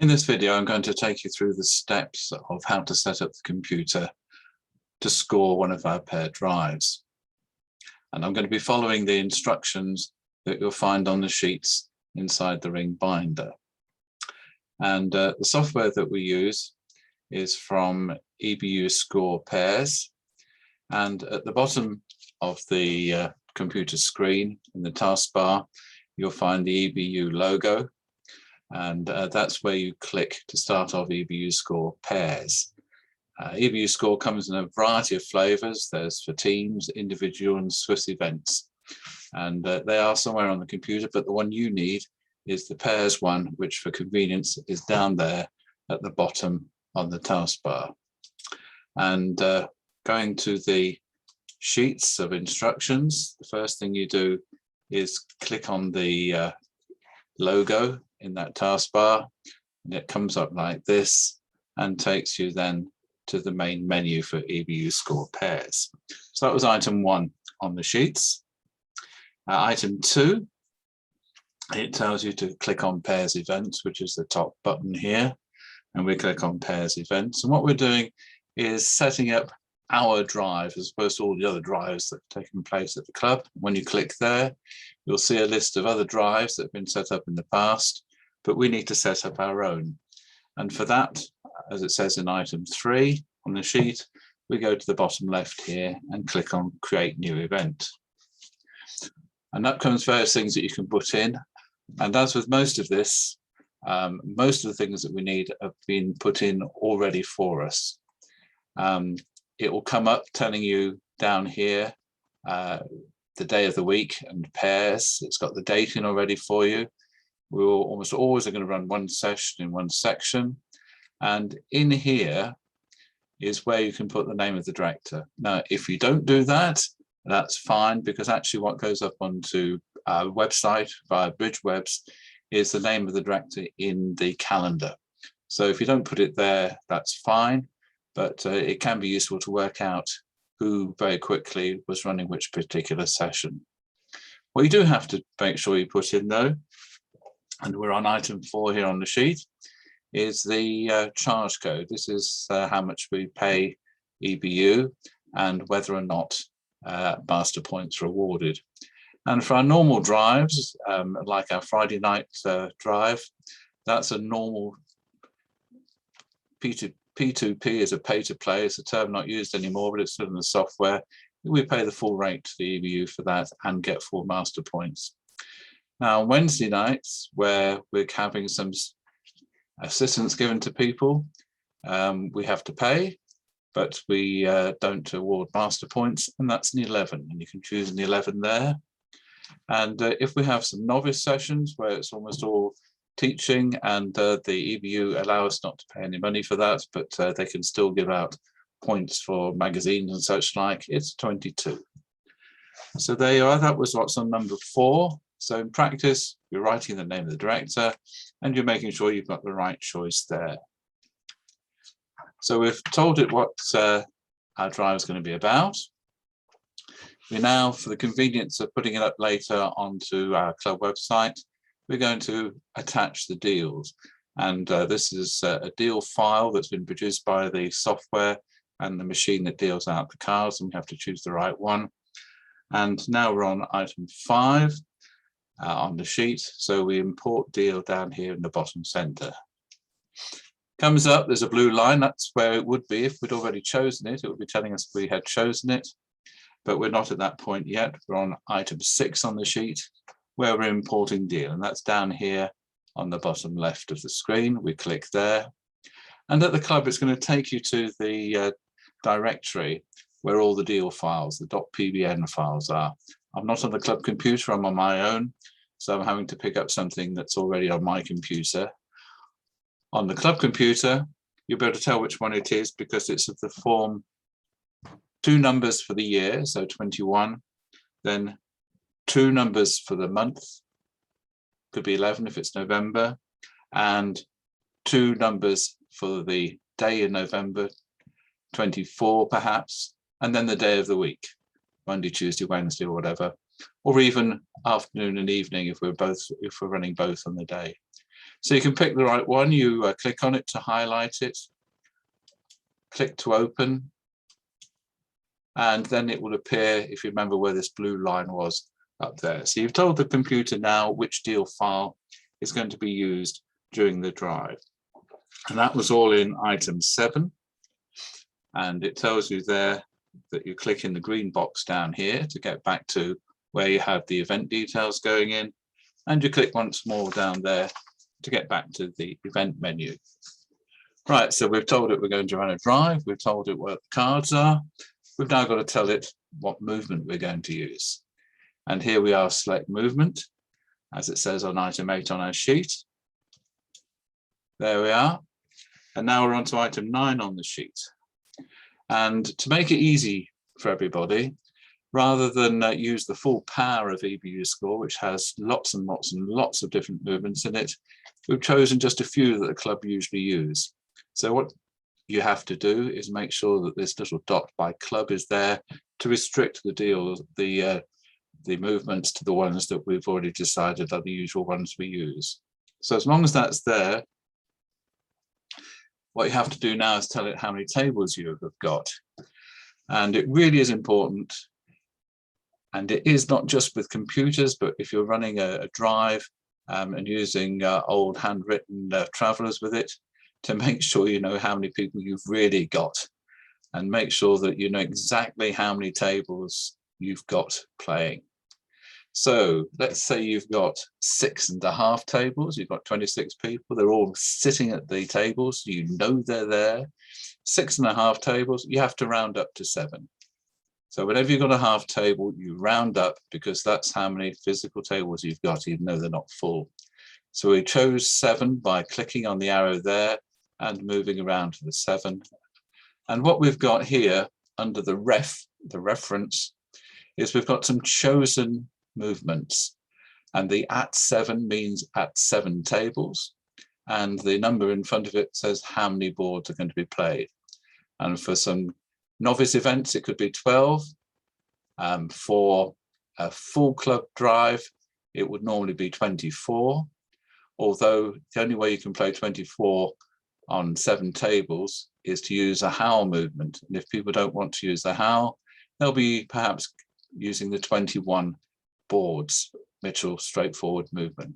In this video, I'm going to take you through the steps of how to set up the computer to score one of our paired drives. And I'm going to be following the instructions that you'll find on the sheets inside the Ring binder. And the software that we use is from EBU Score Pairs. And at the bottom of the computer screen in the taskbar, you'll find the EBU logo. And that's where you click to start off EBU Score Pairs. EBU Score comes in a variety of flavors. There's for teams, individual, and Swiss events. And they are somewhere on the computer, but the one you need is the pairs one, which for convenience is down there at the bottom on the taskbar. And going to the sheets of instructions, the first thing you do is click on the logo in that taskbar, and it comes up like this and takes you then to the main menu for EBU Score Pairs. So that was item 1 on the sheets. Item 2, it tells you to click on Pairs Events, which is the top button here, and we click on Pairs Events. And what we're doing is setting up our drive as opposed to all the other drives that have taken place at the club. When you click there, you'll see a list of other drives that have been set up in the past, but we need to set up our own. And for that, as it says in item 3 on the sheet, we go to the bottom left here and click on Create New Event. And that comes various things that you can put in. And as with most of this, most of the things that we need have been put in already for us. It will come up telling you down here the day of the week and pairs. It's got the date in already for you. We will almost always are going to run one session in one section. And in here is where you can put the name of the director. Now, if you don't do that, that's fine, because actually what goes up onto our website via BridgeWebs is the name of the director in the calendar. So if you don't put it there, that's fine, but it can be useful to work out who very quickly was running which particular session. What you do have to make sure you put in though, and we're on item 4 here on the sheet, is the charge code. This is how much we pay EBU and whether or not master points are awarded. And for our normal drives, like our Friday night drive, that's a normal P2P is a pay to play. It's a term not used anymore, but it's still in the software. We pay the full rate to the EBU for that and get full master points. Now, Wednesday nights, where we're having some assistance given to people, we have to pay, but we don't award master points, and that's an 11, and you can choose an 11 there. And if we have some novice sessions where it's almost all teaching and the EBU allow us not to pay any money for that, but they can still give out points for magazines and such like, it's 22. So there you are, that was what's on number 4. So in practice, you're writing the name of the director and you're making sure you've got the right choice there. So we've told it what our drive is going to be about. We now, for the convenience of putting it up later onto our club website, we're going to attach the deals. And this is a deal file that's been produced by the software and the machine that deals out the cards, and we have to choose the right one. And now we're on item 5. On the sheet, so we import deal down here in the bottom center. Comes up, there's a blue line, that's where it would be if we'd already chosen it. It would be telling us we had chosen it, but we're not at that point yet. We're on item 6 on the sheet where we're importing deal, and that's down here on the bottom left of the screen. We click there, and at the club it's going to take you to the directory where all the deal files, the .pbn files are. I'm not on the club computer, I'm on my own, so I'm having to pick up something that's already on my computer. On the club computer, you'll be able to tell which one it is because it's of the form 2 numbers for the year, so 21, then 2 numbers for the month, could be 11 if it's November, and 2 numbers for the day in November, 24 perhaps, and then the day of the week. Monday, Tuesday, Wednesday, or whatever, or even afternoon and evening if we're running both on the day. So you can pick the right one. You click on it to highlight it, click to open, and then it will appear, if you remember where this blue line was up there. So you've told the computer now which deal file is going to be used during the drive. And that was all in item 7. And it tells you there that you click in the green box down here to get back to where you have the event details going in. And you click once more down there to get back to the event menu. Right, so we've told it we're going to run a drive. We've told it what the cards are. We've now got to tell it what movement we're going to use. And here we are, select movement, as it says on item 8 on our sheet. There we are. And now we're on to item 9 on the sheet. And to make it easy for everybody, rather than use the full power of EBU Score, which has lots and lots and lots of different movements in it, we've chosen just a few that the club usually use. So what you have to do is make sure that this little dot by club is there to restrict the deals, the movements to the ones that we've already decided are the usual ones we use. So as long as that's there, what you have to do now is tell it how many tables you have got. And it really is important. And it is not just with computers, but if you're running a drive and using old handwritten travelers with it, to make sure you know how many people you've really got, and make sure that you know exactly how many tables you've got playing. So let's say you've got 6.5 tables, you've got 26 people, they're all sitting at the tables, you know they're there. 6.5 tables, you have to round up to 7. So whenever you've got a half table, you round up because that's how many physical tables you've got, even though they're not full. So we chose 7 by clicking on the arrow there and moving around to the 7. And what we've got here under the reference, is we've got some chosen movements. And the @7 means at 7 tables. And the number in front of it says how many boards are going to be played. And for some novice events, it could be 12. For a full club drive, it would normally be 24. Although the only way you can play 24 on 7 tables is to use a howl movement. And if people don't want to use the howl, they'll be perhaps using the 21 boards, Mitchell straightforward movement.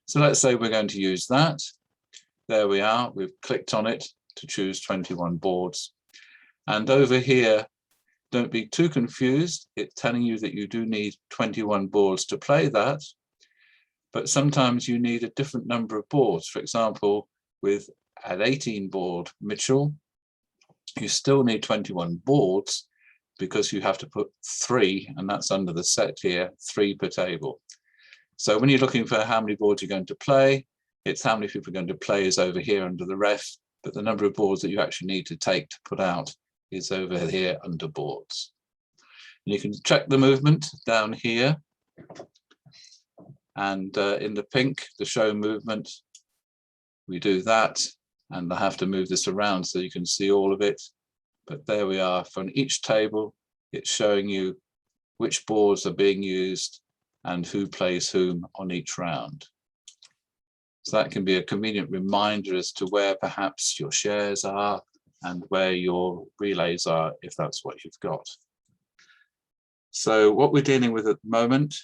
So let's say we're going to use that. There we are, we've clicked on it to choose 21 boards. And over here, don't be too confused. It's telling you that you do need 21 boards to play that, but sometimes you need a different number of boards. For example, with an 18 board Mitchell, you still need 21 boards because you have to put 3, and that's under the set here, 3 per table. So when you're looking for how many boards you're going to play, it's how many people are going to play is over here under the ref, but the number of boards that you actually need to take to put out is over here under boards. And you can check the movement down here. And in the pink, the show movement, we do that. And I have to move this around so you can see all of it. But there we are. From each table, it's showing you which boards are being used and who plays whom on each round. So that can be a convenient reminder as to where perhaps your shares are and where your relays are, if that's what you've got. So what we're dealing with at the moment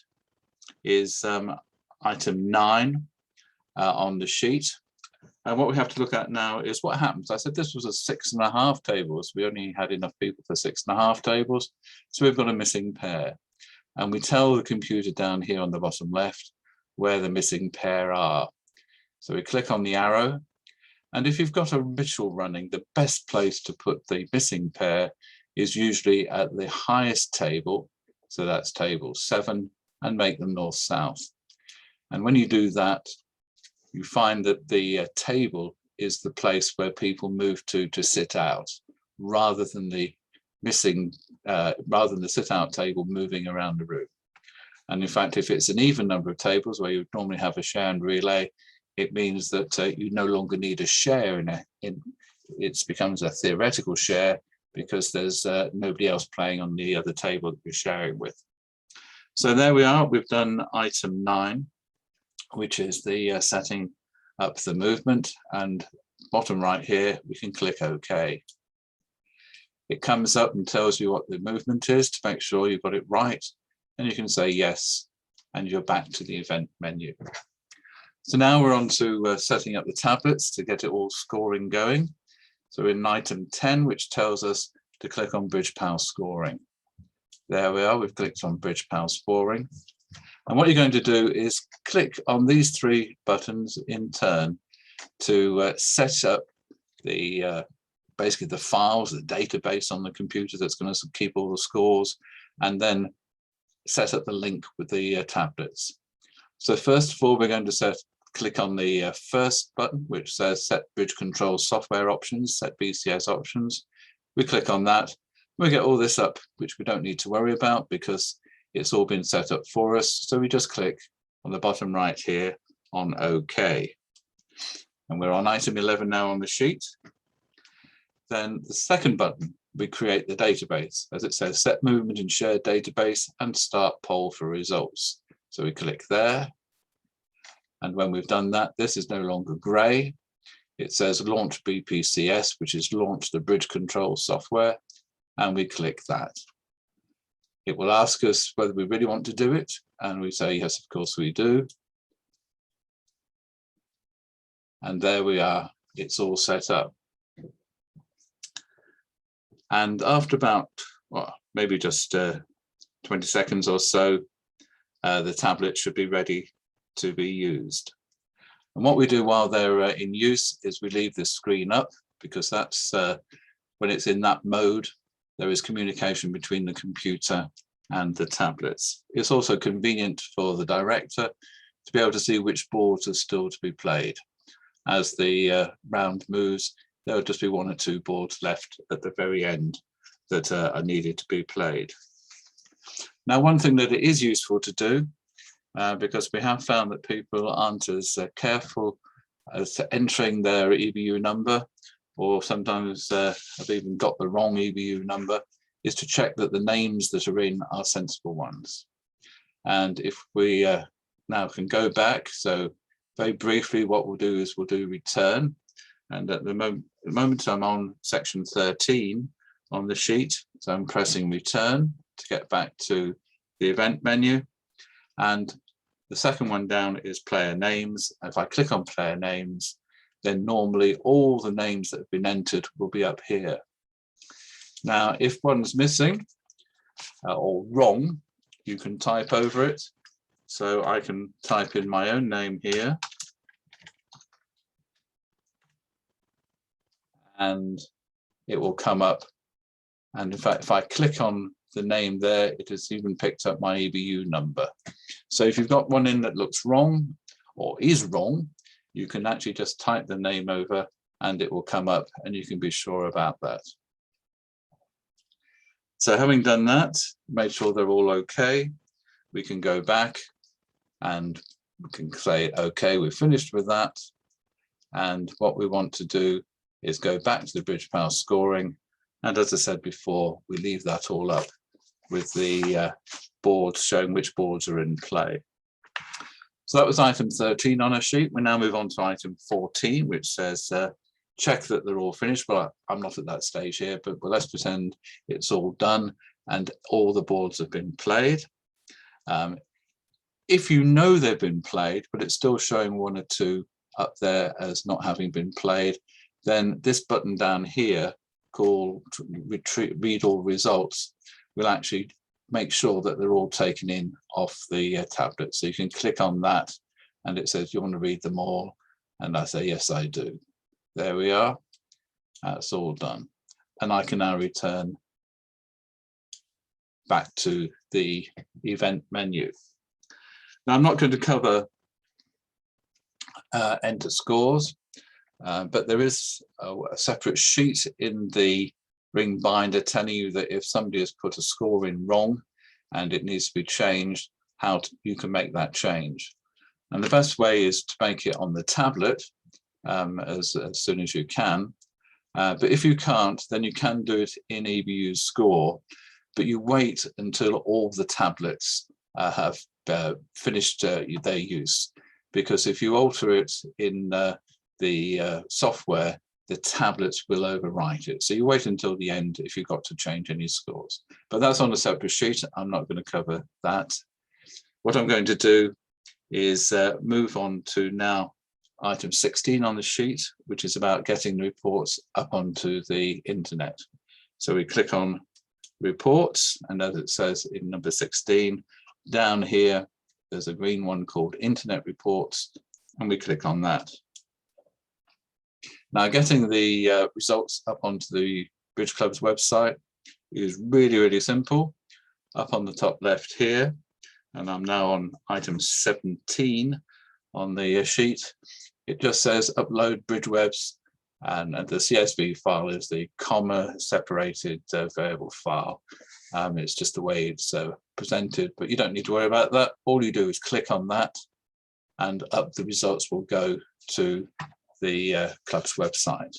is item 9 on the sheet. And what we have to look at now is what happens. I said this was a 6.5 tables. We only had enough people for 6.5 tables. So we've got a missing pair. And we tell the computer down here on the bottom left where the missing pair are. So we click on the arrow. And if you've got a Mitchell running, the best place to put the missing pair is usually at the highest table. So that's table 7, and make them north-south. And when you do that, you find that the table is the place where people move to sit out, rather than the sit-out table moving around the room. And in fact, if it's an even number of tables where you would normally have a share and relay, it means that you no longer need a share it becomes a theoretical share because there's nobody else playing on the other table that you're sharing with. So there we are, we've done item 9, which is the setting up the movement, and bottom right here, we can click OK. It comes up and tells you what the movement is to make sure you've got it right, and you can say yes, and you're back to the event menu. So now we're on to setting up the tablets to get it all scoring going. So in item 10, which tells us to click on BridgePal scoring. There we are, we've clicked on BridgePal scoring. And what you're going to do is click on these three buttons in turn to set up the basically the files, the database on the computer that's going to keep all the scores, and then set up the link with the tablets. So first of all, we're going to click on the first button, which says Set Bridge Control Software Options, Set BCS Options. We click on that. We get all this up, which we don't need to worry about because it's all been set up for us. So we just click on the bottom right here on OK. And we're on item 11 now on the sheet. Then the second button, we create the database. As it says, set movement in shared database and start poll for results. So we click there. And when we've done that, this is no longer gray. It says launch BPCS, which is launch the bridge control software. And we click that. It will ask us whether we really want to do it. And we say, yes, of course we do. And there we are. It's all set up. And after about, well, maybe just 20 seconds or so, the tablet should be ready to be used. And what we do while they're in use is we leave this screen up, because that's when it's in that mode, there is communication between the computer and the tablets. It's also convenient for the director to be able to see which boards are still to be played. As the round moves, there will just be one or two boards left at the very end that are needed to be played. Now, one thing that it is useful to do, because we have found that people aren't as careful as entering their EBU number, or sometimes have even got the wrong EBU number, is to check that the names that are in are sensible ones. And if we now can go back, so very briefly, what we'll do is we'll do return. And at the moment I'm on section 13 on the sheet, so I'm pressing return to get back to the event menu. And the second one down is player names. If I click on player names, then normally all the names that have been entered will be up here. Now, if one's missing or wrong, you can type over it. So I can type in my own name here. And it will come up. And in fact, if I click on the name there, it has even picked up my EBU number. So if you've got one in that looks wrong or is wrong, you can actually just type the name over and it will come up, and you can be sure about that. So having done that, made sure they're all okay, we can go back and we can say, okay, we've finished with that. And what we want to do is go back to the BridgePal scoring. And as I said before, we leave that all up with the boards showing which boards are in play. So that was item 13 on our sheet. We now move on to item 14, which says check that they're all finished. Well, I'm not at that stage here, but let's pretend it's all done and all the boards have been played. If you know they've been played, but it's still showing one or two up there as not having been played, then this button down here called read all results will actually make sure that they're all taken in off the tablet. So you can click on that and it says you want to read them all. And I say, yes, I do. There we are. That's all done. And I can now return back to the event menu. Now, I'm not going to cover enter scores, but there is a separate sheet in the ring binder telling you that if somebody has put a score in wrong and it needs to be changed, you can make that change. And the best way is to make it on the tablet as soon as you can. But if you can't, then you can do it in EBU score, but you wait until all the tablets have finished their use. because if you alter it in the software, the tablets will overwrite it. So you wait until the end if you've got to change any scores. But that's on a separate sheet. I'm not going to cover that. What I'm going to do is move on to now item 16 on the sheet, which is about getting the reports up onto the internet. So we click on reports, and as it says in number 16, down here, there's a green one called Internet Reports, and we click on that. Now, getting the results up onto the Bridge Club's website is really, really simple. Up on the top left here, and I'm now on item 17 on the sheet, it just says upload BridgeWebs, and the CSV file is the comma separated variable file. It's just the way it's presented, but you don't need to worry about that. All you do is click on that, and up the results will go to the club's website.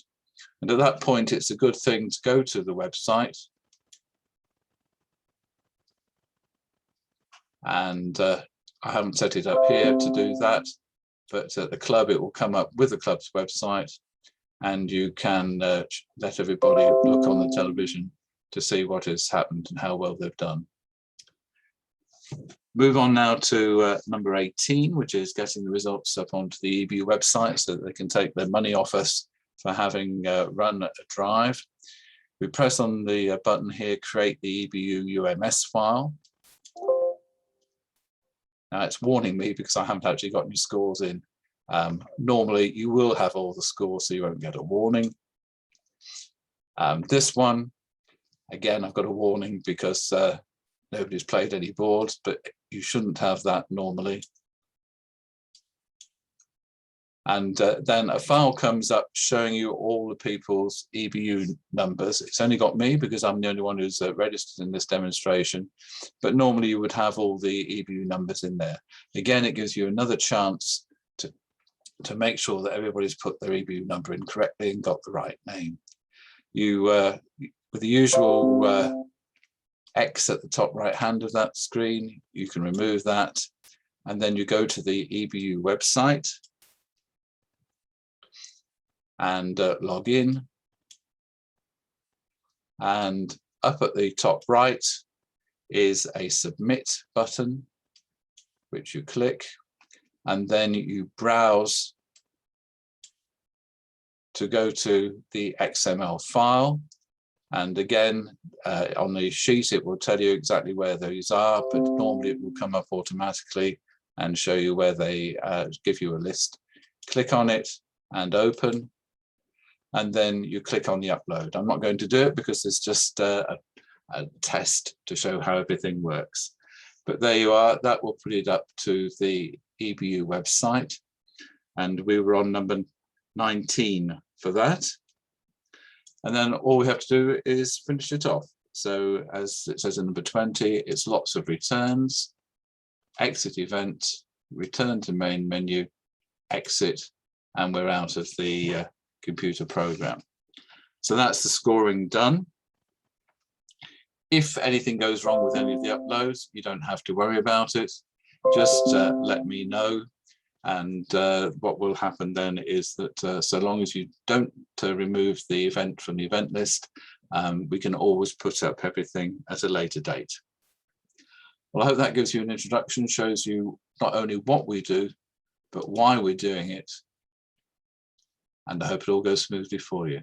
And at that point, it's a good thing to go to the website and I haven't set it up here to do that, but at the club, it will come up with the club's website, and you can let everybody look on the television to see what has happened and how well they've done. Move on now to number 18, which is getting the results up onto the EBU website so that they can take their money off us for having run a drive. We press on the button here, create the EBU UMS file. Now it's warning me because I haven't actually got any scores in. Normally you will have all the scores, so you won't get a warning. This one, again, I've got a warning because nobody's played any boards, but you shouldn't have that normally. And then a file comes up showing you all the people's EBU numbers. It's only got me because I'm the only one who's registered in this demonstration, but normally you would have all the EBU numbers in there. Again, it gives you another chance to make sure that everybody's put their EBU number in correctly and got the right name. You, with the usual X at the top right hand of that screen, you can remove that, and then you go to the EBU website and log in, and up at the top right is a submit button, which you click, and then you browse to go to the XML file. And again, on the sheet, it will tell you exactly where those are, but normally it will come up automatically and show you where they give you a list. Click on it and open, and then you click on the upload. I'm not going to do it because it's just a test to show how everything works. But there you are, that will put it up to the EBU website. And we were on number 19 for that. And then all we have to do is finish it off. So as it says in number 20, it's lots of returns, exit event, return to main menu, exit, and we're out of the computer program. So that's the scoring done. If anything goes wrong with any of the uploads, you don't have to worry about it. Just let me know. And what will happen then is that so long as you don't remove the event from the event list, we can always put up everything at a later date. Well, I hope that gives you an introduction, shows you not only what we do, but why we're doing it. And I hope it all goes smoothly for you.